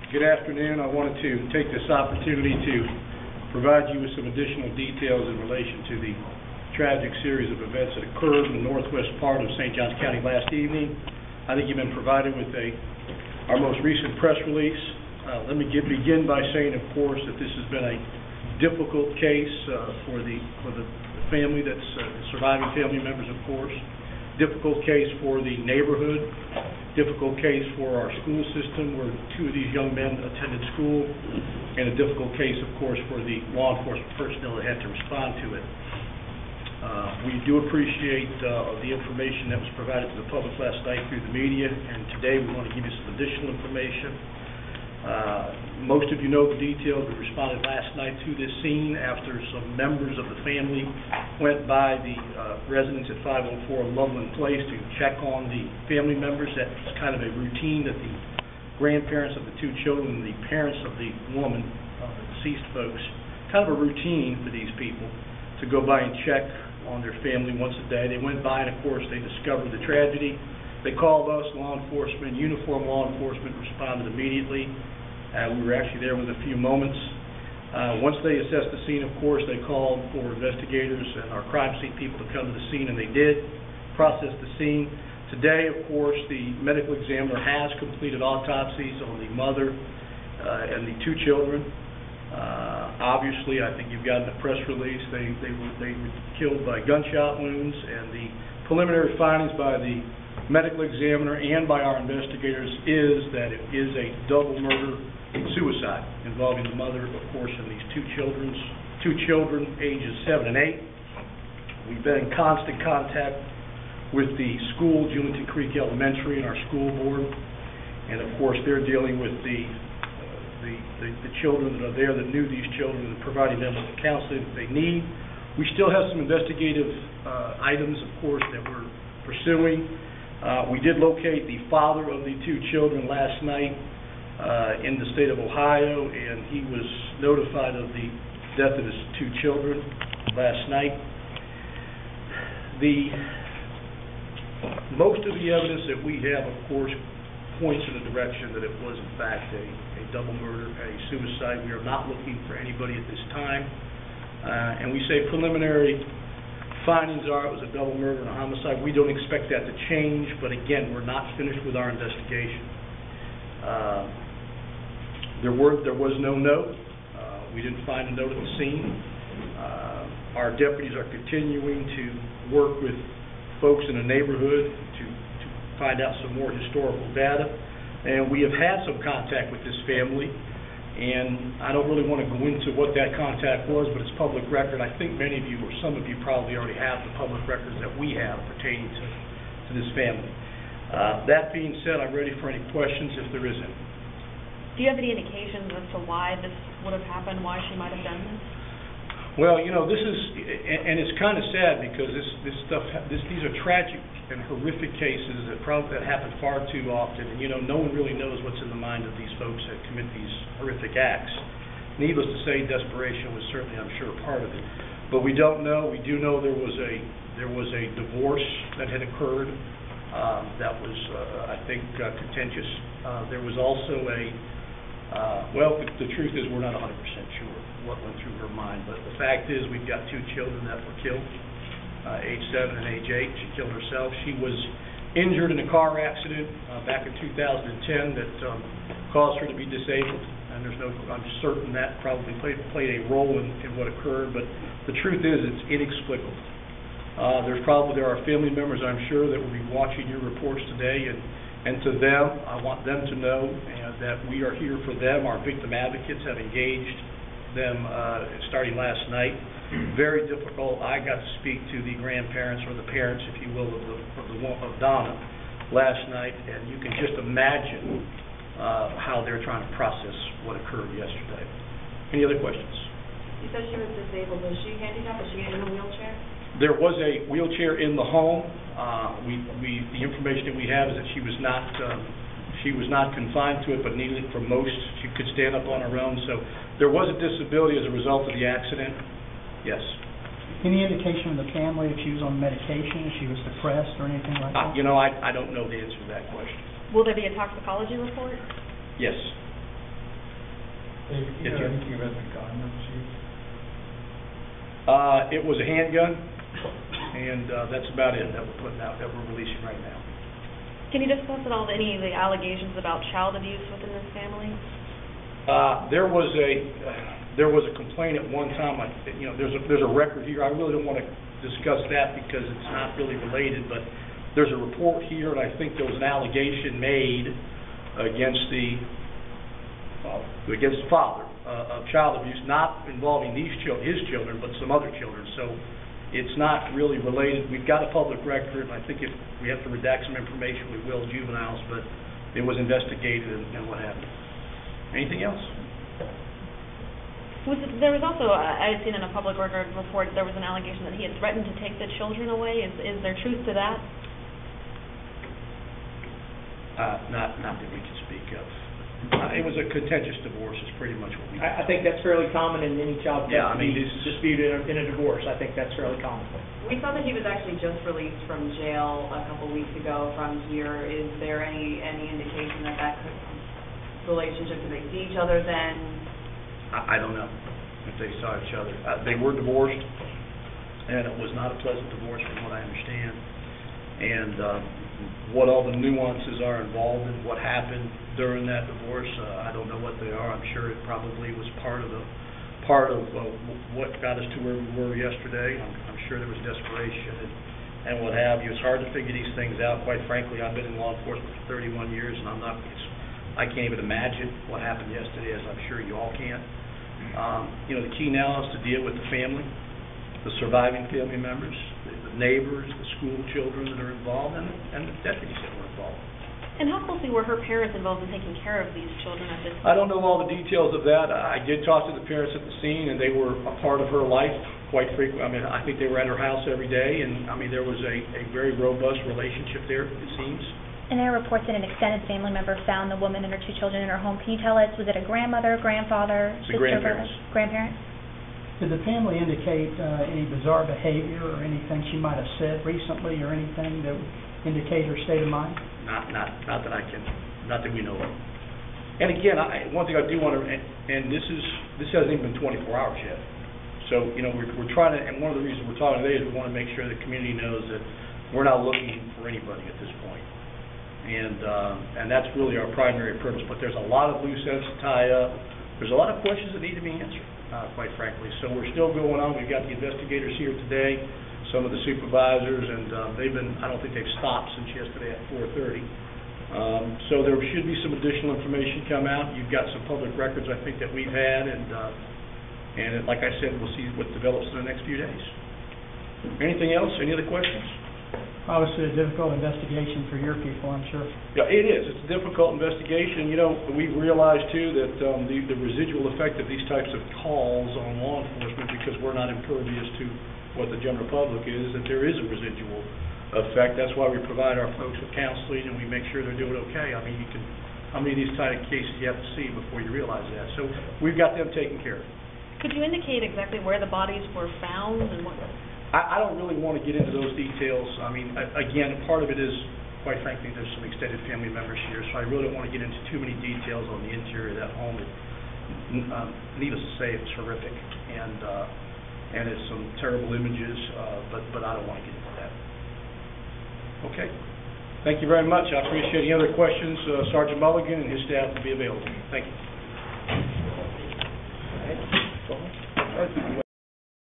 Good afternoon. I wanted to take this opportunity to provide you with some additional details in relation to the tragic series of events that occurred in the northwest part of St. Johns County last evening. I think you've been provided with our most recent press release. Let me begin by saying, of course, that this has been a difficult case for the family that's surviving family members, of course. Difficult case for the neighborhood, difficult case for our school system where two of these young men attended school, and a difficult case, of course, for the law enforcement personnel that had to respond to it. We do appreciate the information that was provided to the public last night through the media, and today we want to give you some additional information. Most of you know the details. We responded last night to this scene after some members of the family went by the residence at 504 Loveland Place to check on the family members. That's kind of a routine that the grandparents of the two children and the parents of the woman, the deceased folks, kind of a routine for these people to go by and check on their family once a day. They went by and, of course, they discovered the tragedy. They called us, law enforcement, uniformed law enforcement responded immediately. We were actually there within a few moments. Once they assessed the scene, of course, they called for investigators and our crime scene people to come to the scene, and they did process the scene. Today, of course, the medical examiner has completed autopsies on the mother and the two children. Obviously, I think you've gotten the press release. They were killed by gunshot wounds, and the preliminary findings by the medical examiner and by our investigators is that it is a double murder suicide involving the mother, of course, and these two children ages 7 and 8. We've been in constant contact with the school, Julington Creek Elementary, and our school board, and of course they're dealing with the children that are there that knew these children and providing them with the counseling that they need. We still have some investigative items, of course, that we're pursuing. We did locate the father of the two children last night in the state of Ohio, and he was notified of the death of his two children last night. Most of the evidence that we have, of course, points in the direction that it was, in fact, a double murder, a suicide. We are not looking for anybody at this time. And we say preliminary findings are it was a double murder and a homicide. We don't expect that to change, but again, we're not finished with our investigation. There was no note. We didn't find a note at the scene. Our deputies are continuing to work with folks in the neighborhood to find out some more historical data, and we have had some contact with this family. And I don't really want to go into what that contact was, but it's public record. I think many of you, or some of you, probably already have the public records that we have pertaining to this family. That being said, I'm ready for any questions if there is any. Do you have any indications as to why this would have happened, why she might have done this? Well, you know, this is, and it's kind of sad because these are tragic and horrific cases that happen far too often, and you know, no one really knows what's in the mind of these folks that commit these horrific acts. Needless to say, desperation was certainly, I'm sure, a part of it. But we don't know. We do know there was a divorce that had occurred that was, I think, contentious. There was also well, the truth is we're not 100% sure what went through her mind, but the fact is we've got two children that were killed, age 7 and age 8. She killed herself. She was injured in a car accident back in 2010 that caused her to be disabled, and I'm certain that probably played a role in what occurred, but the truth is it's inexplicable. There are family members, I'm sure, that will be watching your reports today, and to them, I want them to know that we are here for them. Our victim advocates have engaged them starting last night. Very difficult. I got to speak to the grandparents, or the parents, if you will, of Donna last night, and you can just imagine how they're trying to process what occurred yesterday. Any other questions? You said she was disabled. Was she handicapped? Was she in a wheelchair? There was a wheelchair in the home. The information that we have is that she was not confined to it, but needed it for most. She could stand up on her own. So there was a disability as a result of the accident. Yes. Any indication of the family if she was on medication, if she was depressed or anything like that? I don't know the answer to that question. Will there be a toxicology report? Yes. Yes, I sir. think you read the gun, It was a handgun, and that's about it that we're putting out, that we're releasing right now. Can you discuss at all any of the allegations about child abuse within this family? There was a complaint at one time. There's a record here. I really don't want to discuss that because it's not really related, but there's a report here, and I think there was an allegation made against the father of child abuse, not involving his children, but some other children. So it's not really related. We've got a public record, and I think if we have to redact some information, we will, juveniles, but it was investigated and what happened. Anything else? There was also, I had seen in a public record report, there was an allegation that he had threatened to take the children away. Is there truth to that? Not that we can speak of. It was a contentious divorce is pretty much what we did. I think that's fairly common in any child custody dispute in a divorce. I think that's fairly common. We saw that he was actually just released from jail a couple weeks ago from here. Is there any indication that could relationship, do they see each other then? I don't know if they saw each other. They were divorced, and it was not a pleasant divorce from what I understand. And what all the nuances are involved in what happened during that divorce, I don't know what they are. I'm sure it probably was part of what got us to where we were yesterday. I'm sure there was desperation and what have you. It's hard to figure these things out. Quite frankly, I've been in law enforcement for 31 years, and I can't even imagine what happened yesterday, as I'm sure you all can. The key now is to deal with the family, the surviving family members, the neighbors, the school children that are involved, and the deputies that were involved. And how closely were her parents involved in taking care of these children at this time? I don't know all the details of that. I did talk to the parents at the scene, and they were a part of her life quite frequently. I mean, I think they were at her house every day, and I mean, there was a very robust relationship there, it seems. And there are reports that an extended family member found the woman and her 2 children in her home. Can you tell us, was it a grandmother, grandfather, The grandparents. Grandparents? Did the family indicate any bizarre behavior or anything she might have said recently or anything that would indicate her state of mind? Not that we know of. And again, one thing I do want to, and this hasn't even been 24 hours yet. So, we're trying to, and one of the reasons we're talking today is we want to make sure the community knows that we're not looking for anybody at this point. And that's really our primary purpose. But there's a lot of loose ends to tie up. There's a lot of questions that need to be answered, quite frankly. So we're still going on. We've got the investigators here today, some of the supervisors, and I don't think they've stopped since yesterday at 4:30. So there should be some additional information come out. You've got some public records, I think, that we've had, and like I said, we'll see what develops in the next few days. Anything else? Any other questions? Obviously a difficult investigation for your people, I'm sure. Yeah, it is. It's a difficult investigation. We've realized, too, that the residual effect of these types of calls on law enforcement, because we're not impervious to what the general public is, that there is a residual effect. That's why we provide our folks with counseling, and we make sure they're doing okay. I mean, how many of these type of cases you have to see before you realize that? So we've got them taken care of. Could you indicate exactly where the bodies were found and what? I don't really want to get into those details. I mean, again, part of it is, quite frankly, there's some extended family members here, so I really don't want to get into too many details on the interior of that home. Needless to say, it's horrific, and it's some terrible images, but I don't want to get into that. Okay. Thank you very much. I appreciate any other questions. Sergeant Mulligan and his staff will be available. Thank you.